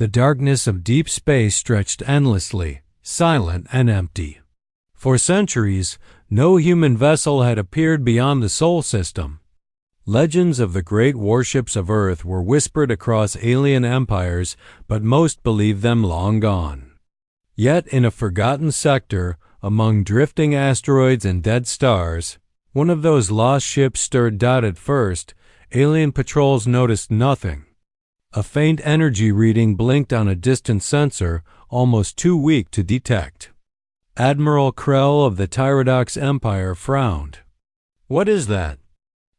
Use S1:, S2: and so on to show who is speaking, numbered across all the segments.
S1: The darkness of deep space stretched endlessly, silent and empty. For centuries, no human vessel had appeared beyond the Sol system. Legends of the great warships of Earth were whispered across alien empires, but most believed them long gone. Yet in a forgotten sector, among drifting asteroids and dead stars, one of those lost ships stirred doubt at first. Alien patrols noticed nothing. A faint energy reading blinked on a distant sensor, almost too weak to detect. Admiral Krell of the Tyrodox Empire frowned. "What is that?"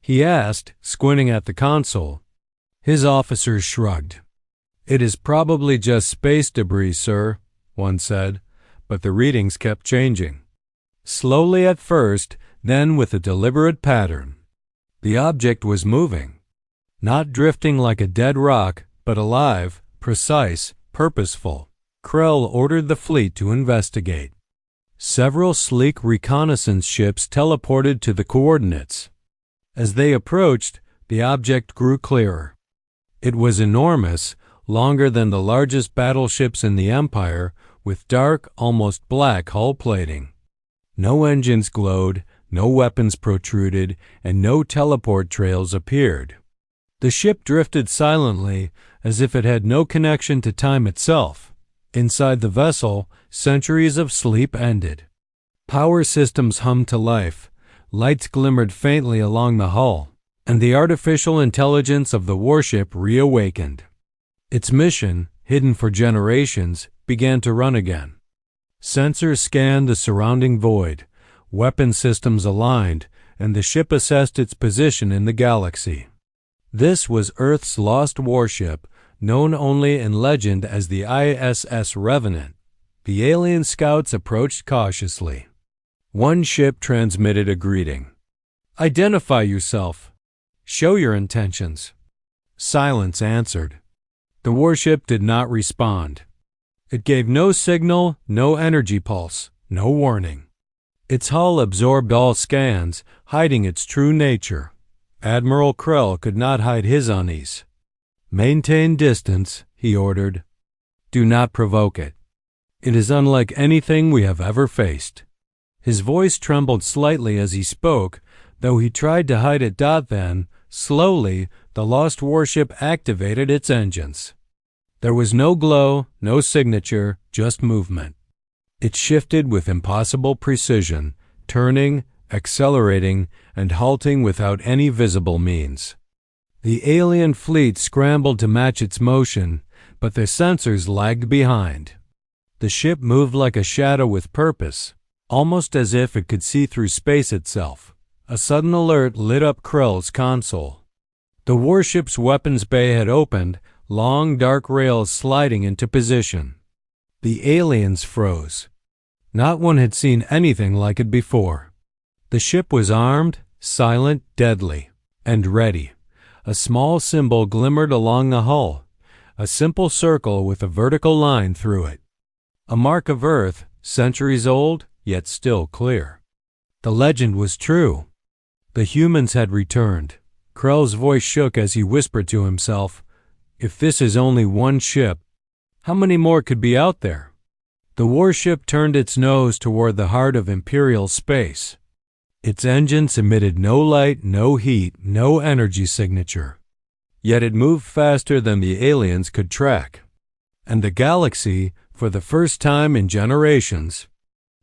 S1: he asked, squinting at the console. His officers shrugged. "It is probably just space debris, sir," one said, but the readings kept changing. Slowly at first, then with a deliberate pattern. The object was moving. Not drifting like a dead rock, but alive, precise, purposeful. Krell ordered the fleet to investigate. Several sleek reconnaissance ships teleported to the coordinates. As they approached, the object grew clearer. It was enormous, longer than the largest battleships in the Empire, with dark, almost black hull plating. No engines glowed, no weapons protruded, and no teleport trails appeared. The ship drifted silently, as if it had no connection to time itself. Inside the vessel, centuries of sleep ended. Power systems hummed to life, lights glimmered faintly along the hull, and the artificial intelligence of the warship reawakened. Its mission, hidden for generations, began to run again. Sensors scanned the surrounding void, weapon systems aligned, and the ship assessed its position in the galaxy. This was Earth's lost warship, known only in legend as the ISS Revenant. The alien scouts approached cautiously. One ship transmitted a greeting. "Identify yourself. Show your intentions." Silence answered. The warship did not respond. It gave no signal, no energy pulse, no warning. Its hull absorbed all scans, hiding its true nature. Admiral Krell could not hide his unease. "Maintain distance," he ordered. "Do not provoke it. It is unlike anything we have ever faced." His voice trembled slightly as he spoke, though he tried to hide it. Then, slowly, the lost warship activated its engines. There was no glow, no signature, just movement. It shifted with impossible precision, turning, accelerating, and halting without any visible means. The alien fleet scrambled to match its motion, but their sensors lagged behind. The ship moved like a shadow with purpose, almost as if it could see through space itself. A sudden alert lit up Krell's console. The warship's weapons bay had opened, long dark rails sliding into position. The aliens froze. Not one had seen anything like it before. The ship was armed, silent, deadly, and ready. A small symbol glimmered along the hull, a simple circle with a vertical line through it. A mark of Earth, centuries old, yet still clear. The legend was true. The humans had returned. Krell's voice shook as he whispered to himself, "If this is only one ship, how many more could be out there?" The warship turned its nose toward the heart of Imperial space. Its engines emitted no light, no heat, no energy signature. Yet it moved faster than the aliens could track. And the galaxy, for the first time in generations,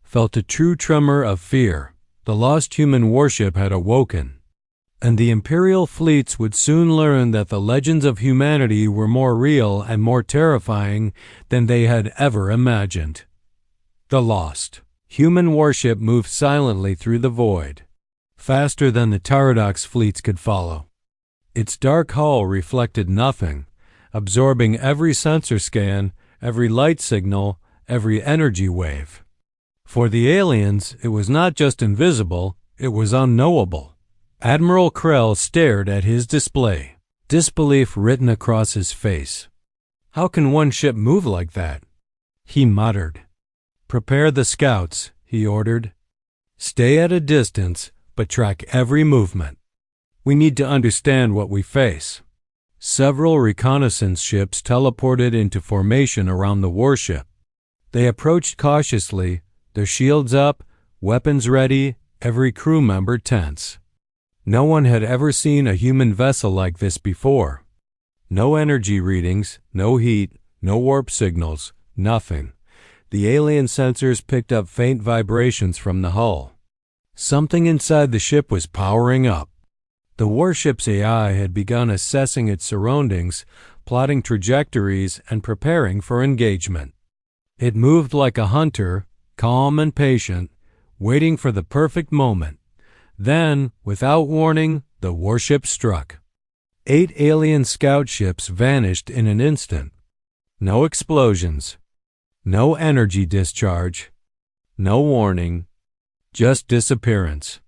S1: felt a true tremor of fear. The lost human warship had awoken. And the Imperial fleets would soon learn that the legends of humanity were more real and more terrifying than they had ever imagined. The lost human warship moved silently through the void, faster than the Tyrodox fleets could follow. Its dark hull reflected nothing, absorbing every sensor scan, every light signal, every energy wave. For the aliens, it was not just invisible, it was unknowable. Admiral Krell stared at his display, disbelief written across his face. "How can one ship move like that?" he muttered. "Prepare the scouts," he ordered. "Stay at a distance, but track every movement. We need to understand what we face." Several reconnaissance ships teleported into formation around the warship. They approached cautiously, their shields up, weapons ready, every crew member tense. No one had ever seen a human vessel like this before. No energy readings, no heat, no warp signals, nothing. The alien sensors picked up faint vibrations from the hull. Something inside the ship was powering up. The warship's AI had begun assessing its surroundings, plotting trajectories, and preparing for engagement. It moved like a hunter, calm and patient, waiting for the perfect moment. Then, without warning, the warship struck. 8 alien scout ships vanished in an instant. No explosions. No energy discharge. No warning. Just disappearance.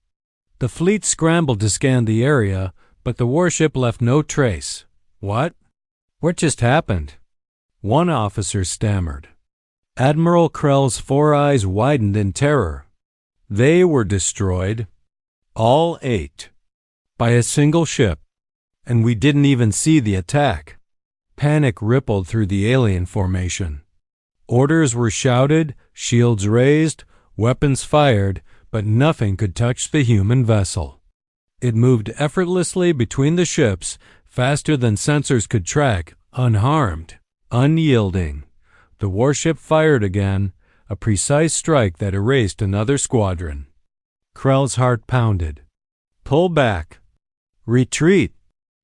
S1: The fleet scrambled to scan the area, but the warship left no trace. What? What just happened? One officer stammered. Admiral Krell's 4 eyes widened in terror. They were destroyed. All 8. By a single ship. And we didn't even see the attack. Panic rippled through the alien formation. Orders were shouted, shields raised, weapons fired, but nothing could touch the human vessel. It moved effortlessly between the ships, faster than sensors could track, unharmed, unyielding. The warship fired again, a precise strike that erased another squadron. Krell's heart pounded. Pull back. Retreat.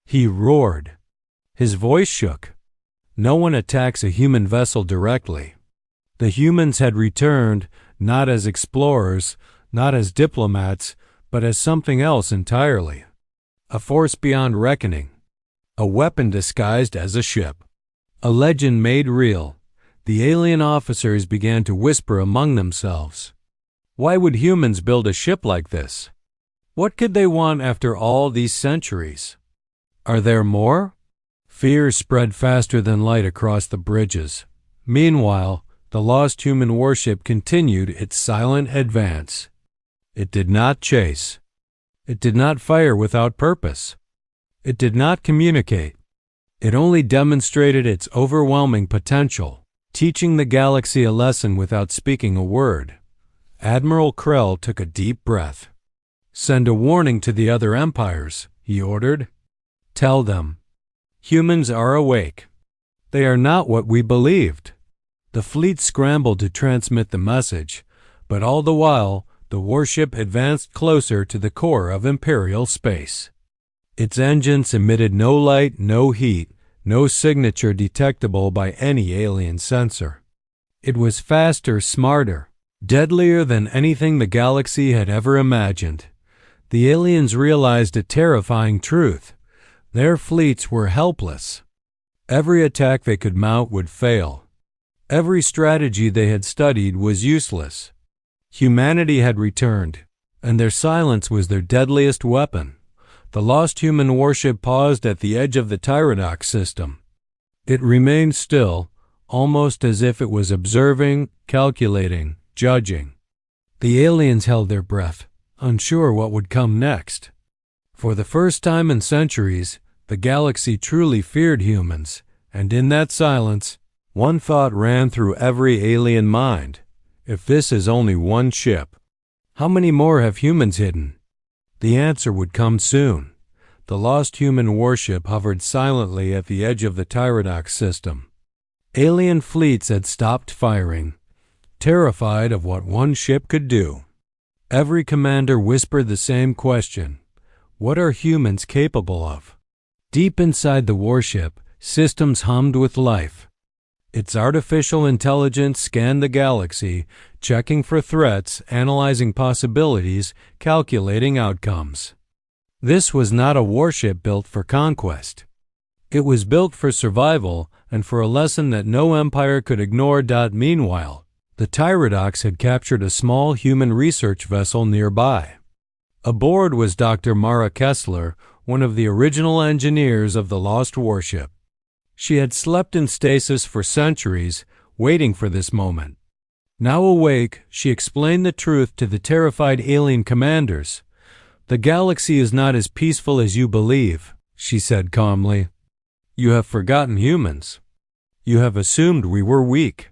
S1: He roared. His voice shook. No one attacks a human vessel directly. The humans had returned, not as explorers, not as diplomats, but as something else entirely. A force beyond reckoning. A weapon disguised as a ship. A legend made real. The alien officers began to whisper among themselves. Why would humans build a ship like this? What could they want after all these centuries? Are there more? Fear spread faster than light across the bridges. Meanwhile, the lost human warship continued its silent advance. It did not chase. It did not fire without purpose. It did not communicate. It only demonstrated its overwhelming potential, teaching the galaxy a lesson without speaking a word. Admiral Krell took a deep breath. Send a warning to the other empires, he ordered. Tell them. Humans are awake. They are not what we believed. The fleet scrambled to transmit the message, but all the while, the warship advanced closer to the core of Imperial space. Its engines emitted no light, no heat, no signature detectable by any alien sensor. It was faster, smarter, deadlier than anything the galaxy had ever imagined. The aliens realized a terrifying truth. Their fleets were helpless. Every attack they could mount would fail. Every strategy they had studied was useless. Humanity had returned, and their silence was their deadliest weapon. The lost human warship paused at the edge of the Triumphant system. It remained still, almost as if it was observing, calculating, judging. The aliens held their breath, unsure what would come next. For the first time in centuries, the galaxy truly feared humans, and in that silence, one thought ran through every alien mind. If this is only one ship, how many more have humans hidden? The answer would come soon. The lost human warship hovered silently at the edge of the Triumphant system. Alien fleets had stopped firing, terrified of what one ship could do. Every commander whispered the same question. What are humans capable of? Deep inside the warship, systems hummed with life. Its artificial intelligence scanned the galaxy, checking for threats, analyzing possibilities, calculating outcomes. This was not a warship built for conquest. It was built for survival and for a lesson that no empire could ignore. Meanwhile, the Triumphant had captured a small human research vessel nearby. Aboard was Dr. Mara Kessler, one of the original engineers of the lost warship. She had slept in stasis for centuries, waiting for this moment. Now awake, she explained the truth to the terrified alien commanders. The galaxy is not as peaceful as you believe, she said calmly. You have forgotten humans. You have assumed we were weak.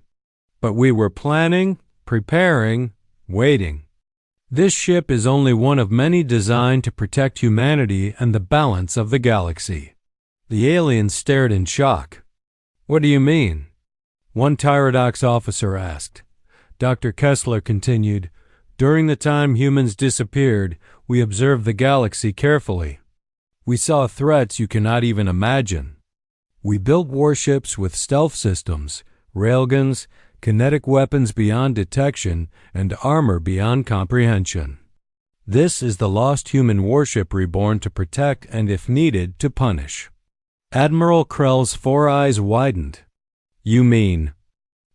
S1: But we were planning, preparing, waiting. This ship is only one of many designed to protect humanity and the balance of the galaxy." The aliens stared in shock. "What do you mean?" one Tyrodox officer asked. Dr. Kessler continued, "During the time humans disappeared, we observed the galaxy carefully. We saw threats you cannot even imagine. We built warships with stealth systems, railguns, kinetic weapons beyond detection, and armor beyond comprehension. This is the lost human warship reborn to protect and, if needed, to punish." Admiral Krell's 4 eyes widened. "You mean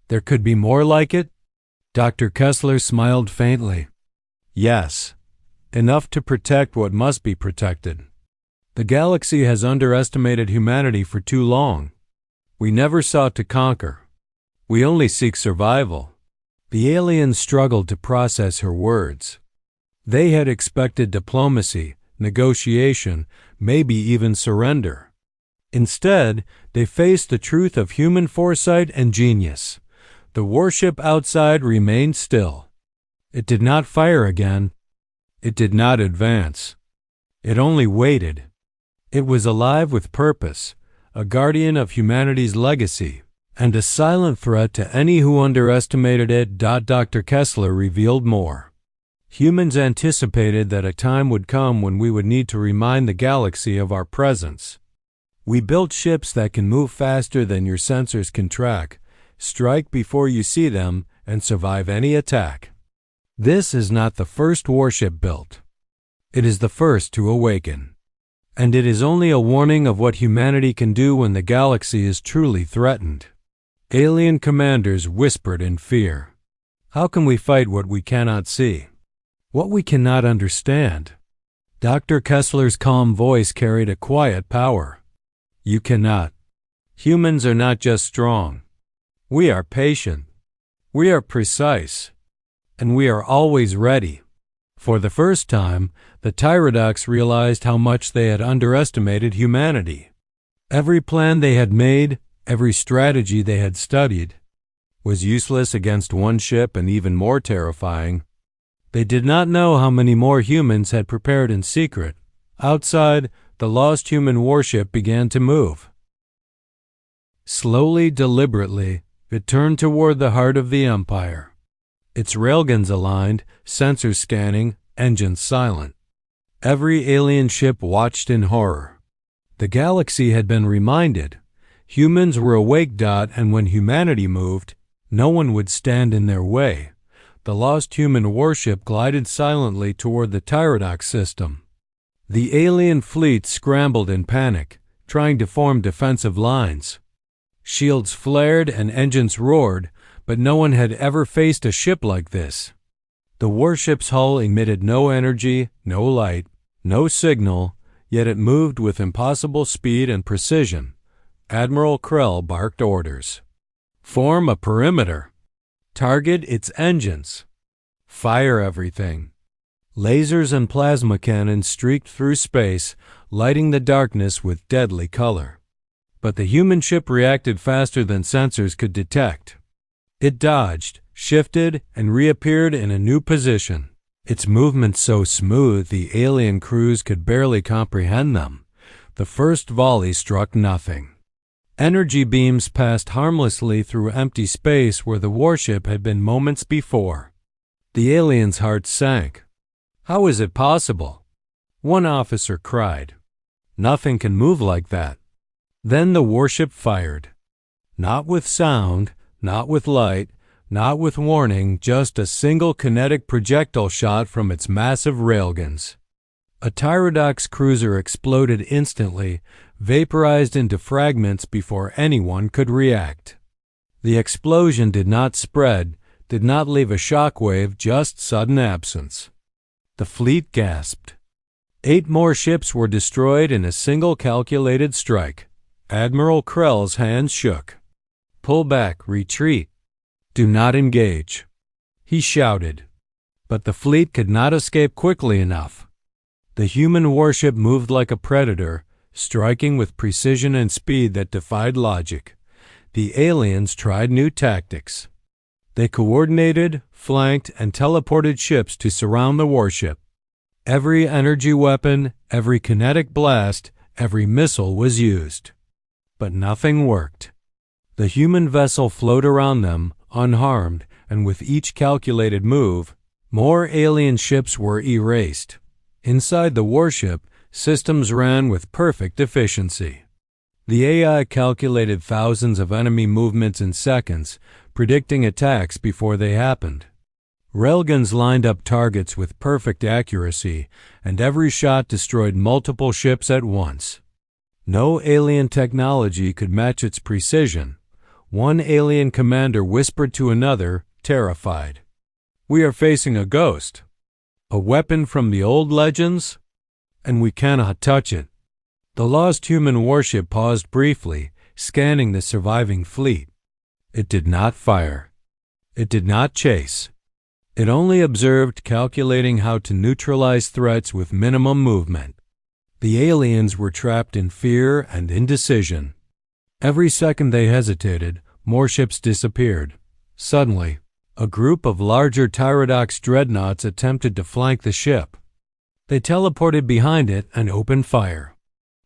S1: there could be more like it?" Dr. Kessler smiled faintly. "Yes, enough to protect what must be protected. The galaxy has underestimated humanity for too long. We never sought to conquer. We only seek survival." The aliens struggled to process her words. They had expected diplomacy, negotiation, maybe even surrender. Instead, they faced the truth of human foresight and genius. The warship outside remained still. It did not fire again. It did not advance. It only waited. It was alive with purpose, a guardian of humanity's legacy, and a silent threat to any who underestimated it. Dr. Kessler revealed more. Humans anticipated that a time would come when we would need to remind the galaxy of our presence. We built ships that can move faster than your sensors can track, strike before you see them, and survive any attack. This is not the first warship built. It is the first to awaken. And it is only a warning of what humanity can do when the galaxy is truly threatened. Alien commanders whispered in fear. "How can we fight what we cannot see? What we cannot understand?" Dr. Kessler's calm voice carried a quiet power. "You cannot. Humans are not just strong. We are patient. We are precise. And we are always ready." For the first time, the Tyrodox realized how much they had underestimated humanity. Every plan they had made, every strategy they had studied, was useless against one ship, and even more terrifying. They did not know how many more humans had prepared in secret. Outside, the lost human warship began to move. Slowly, deliberately, it turned toward the heart of the Empire. Its railguns aligned, sensors scanning, engines silent. Every alien ship watched in horror. The galaxy had been reminded. Humans were awake. And when humanity moved, no one would stand in their way. The lost human warship glided silently toward the Tyrodox system. The alien fleet scrambled in panic, trying to form defensive lines. Shields flared and engines roared, but no one had ever faced a ship like this. The warship's hull emitted no energy, no light, no signal, yet it moved with impossible speed and precision. Admiral Krell barked orders. "Form a perimeter. Target its engines. Fire everything." Lasers and plasma cannons streaked through space, lighting the darkness with deadly color. But the human ship reacted faster than sensors could detect. It dodged, shifted, and reappeared in a new position. Its movements so smooth the alien crews could barely comprehend them. The first volley struck nothing. Energy beams passed harmlessly through empty space where the warship had been moments before. The aliens' hearts sank. "How is it possible?" one officer cried. "Nothing can move like that." Then the warship fired. Not with sound, not with light, not with warning, just a single kinetic projectile shot from its massive railguns. A Tyrodox cruiser exploded instantly, vaporized into fragments before anyone could react. The explosion did not spread, did not leave a shockwave, just sudden absence. The fleet gasped. 8 more ships were destroyed in a single calculated strike. Admiral Krell's hands shook. "Pull back, retreat. Do not engage," he shouted. But the fleet could not escape quickly enough. The human warship moved like a predator, striking with precision and speed that defied logic. The aliens tried new tactics. They coordinated, flanked, and teleported ships to surround the warship. Every energy weapon, every kinetic blast, every missile was used. But nothing worked. The human vessel flowed around them, unharmed, and with each calculated move, more alien ships were erased. Inside the warship, systems ran with perfect efficiency. The AI calculated thousands of enemy movements in seconds, predicting attacks before they happened. Railguns lined up targets with perfect accuracy, and every shot destroyed multiple ships at once. No alien technology could match its precision. One alien commander whispered to another, terrified, "We are facing a ghost. A weapon from the old legends? And we cannot touch it." The lost human warship paused briefly, scanning the surviving fleet. It did not fire. It did not chase. It only observed, calculating how to neutralize threats with minimum movement. The aliens were trapped in fear and indecision. Every second they hesitated, more ships disappeared. Suddenly, a group of larger Tyrodox dreadnoughts attempted to flank the ship. They teleported behind it and opened fire.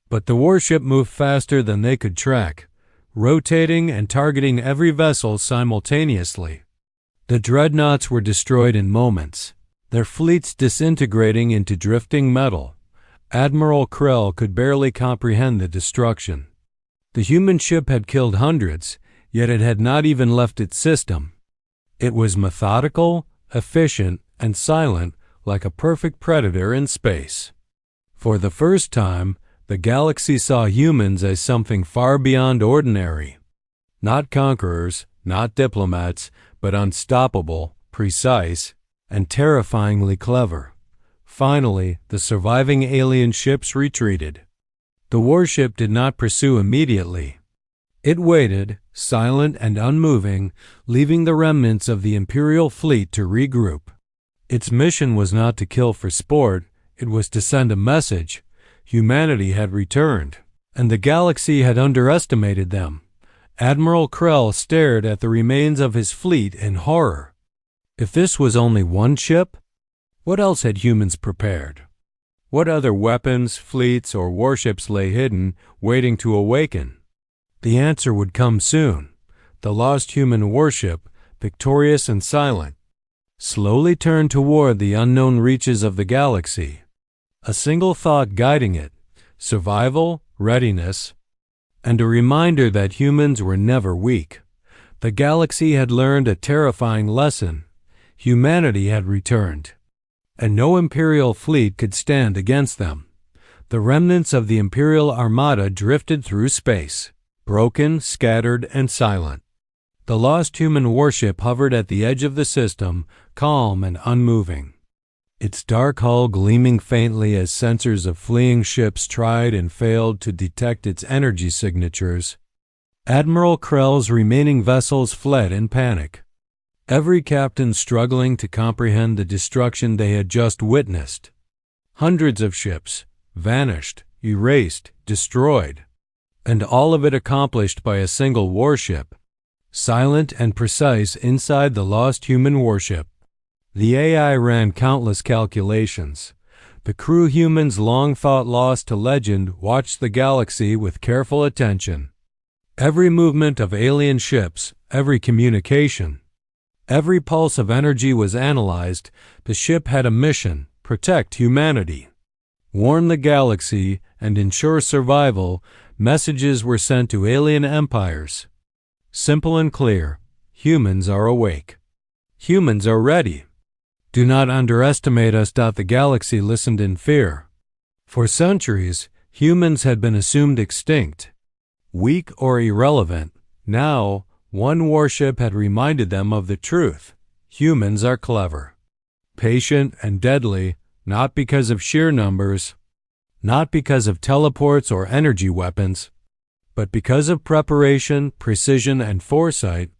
S1: But the warship moved faster than they could track, rotating and targeting every vessel simultaneously. The dreadnoughts were destroyed in moments, their fleets disintegrating into drifting metal. Admiral Krell could barely comprehend the destruction. The human ship had killed hundreds, yet it had not even left its system. It was methodical, efficient, and silent, like a perfect predator in space. For the first time, the galaxy saw humans as something far beyond ordinary. Not conquerors, not diplomats, but unstoppable, precise, and terrifyingly clever. Finally, the surviving alien ships retreated. The warship did not pursue immediately. It waited, silent and unmoving, leaving the remnants of the Imperial fleet to regroup. Its mission was not to kill for sport, it was to send a message. Humanity had returned, and the galaxy had underestimated them. Admiral Krell stared at the remains of his fleet in horror. If this was only one ship, what else had humans prepared? What other weapons, fleets, or warships lay hidden, waiting to awaken? The answer would come soon. The lost human warship, victorious and silent, slowly turned toward the unknown reaches of the galaxy. A single thought guiding it: survival, readiness, and a reminder that humans were never weak. The galaxy had learned a terrifying lesson. Humanity had returned, and no Imperial fleet could stand against them. The remnants of the Imperial Armada drifted through space, broken, scattered, and silent. The lost human warship hovered at the edge of the system, calm and unmoving, its dark hull gleaming faintly as sensors of fleeing ships tried and failed to detect its energy signatures. Admiral Krell's remaining vessels fled in panic, every captain struggling to comprehend the destruction they had just witnessed. Hundreds of ships, vanished, erased, destroyed, and all of it accomplished by a single warship, silent and precise inside the lost human warship. The AI ran countless calculations. The crew, humans long thought lost to legend, watched the galaxy with careful attention. Every movement of alien ships, every communication, every pulse of energy was analyzed. The ship had a mission: protect humanity, warn the galaxy, and ensure survival. Messages were sent to alien empires. Simple and clear: humans are awake. Humans are ready. Do not underestimate us. The galaxy listened in fear. For centuries, humans had been assumed extinct, weak or irrelevant. Now, one warship had reminded them of the truth: humans are clever, patient, and deadly, not because of sheer numbers, not because of teleports or energy weapons, but because of preparation, precision, and foresight.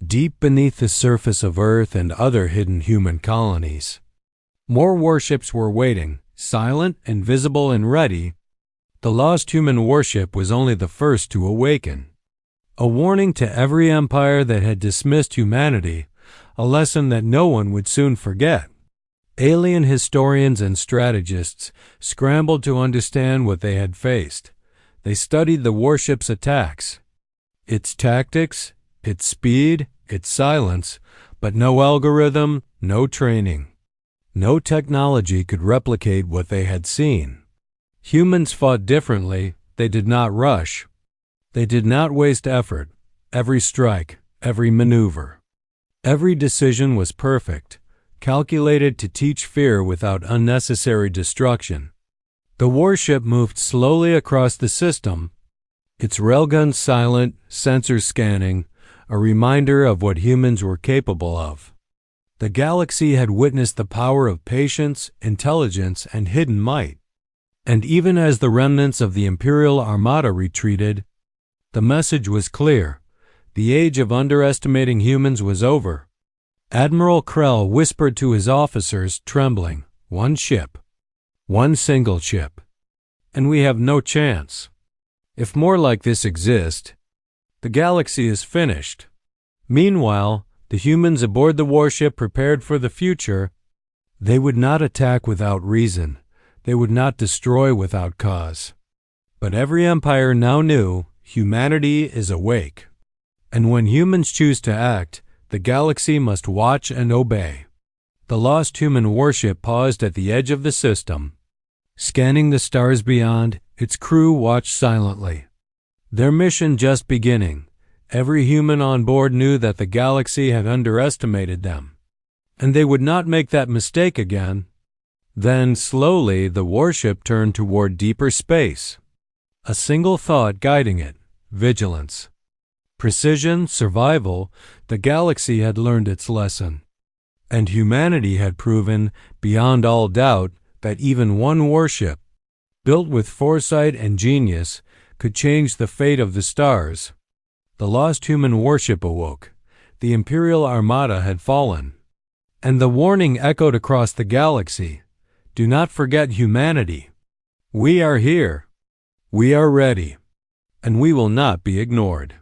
S1: Deep beneath the surface of Earth and other hidden human colonies, more warships were waiting, silent, invisible, and ready. The lost human warship was only the first to awaken. A warning to every empire that had dismissed humanity, a lesson that no one would soon forget. Alien historians and strategists scrambled to understand what they had faced. They studied the warship's attacks, its tactics, its speed, its silence, but no algorithm, no training. No technology could replicate what they had seen. Humans fought differently. They did not rush. They did not waste effort. Every strike, every maneuver, every decision was perfect, calculated to teach fear without unnecessary destruction. The warship moved slowly across the system, its railguns silent, sensors scanning, a reminder of what humans were capable of. The galaxy had witnessed the power of patience, intelligence, and hidden might. And even as the remnants of the Imperial Armada retreated, the message was clear. The age of underestimating humans was over. Admiral Krell whispered to his officers, trembling, "One ship. One single ship. And we have no chance. If more like this exist, the galaxy is finished." Meanwhile, the humans aboard the warship prepared for the future. They would not attack without reason. They would not destroy without cause. But every empire now knew humanity is awake. And when humans choose to act, the galaxy must watch and obey. The lost human warship paused at the edge of the system. Scanning the stars beyond, its crew watched silently. Their mission just beginning. Every human on board knew that the galaxy had underestimated them, and they would not make that mistake again. Then, slowly, the warship turned toward deeper space. A single thought guiding it: vigilance. Precision, survival. The galaxy had learned its lesson. And humanity had proven, beyond all doubt, that even one warship, built with foresight and genius, could change the fate of the stars. The lost human warship awoke. The Imperial Armada had fallen. And the warning echoed across the galaxy: do not forget humanity. We are here. We are ready. And we will not be ignored.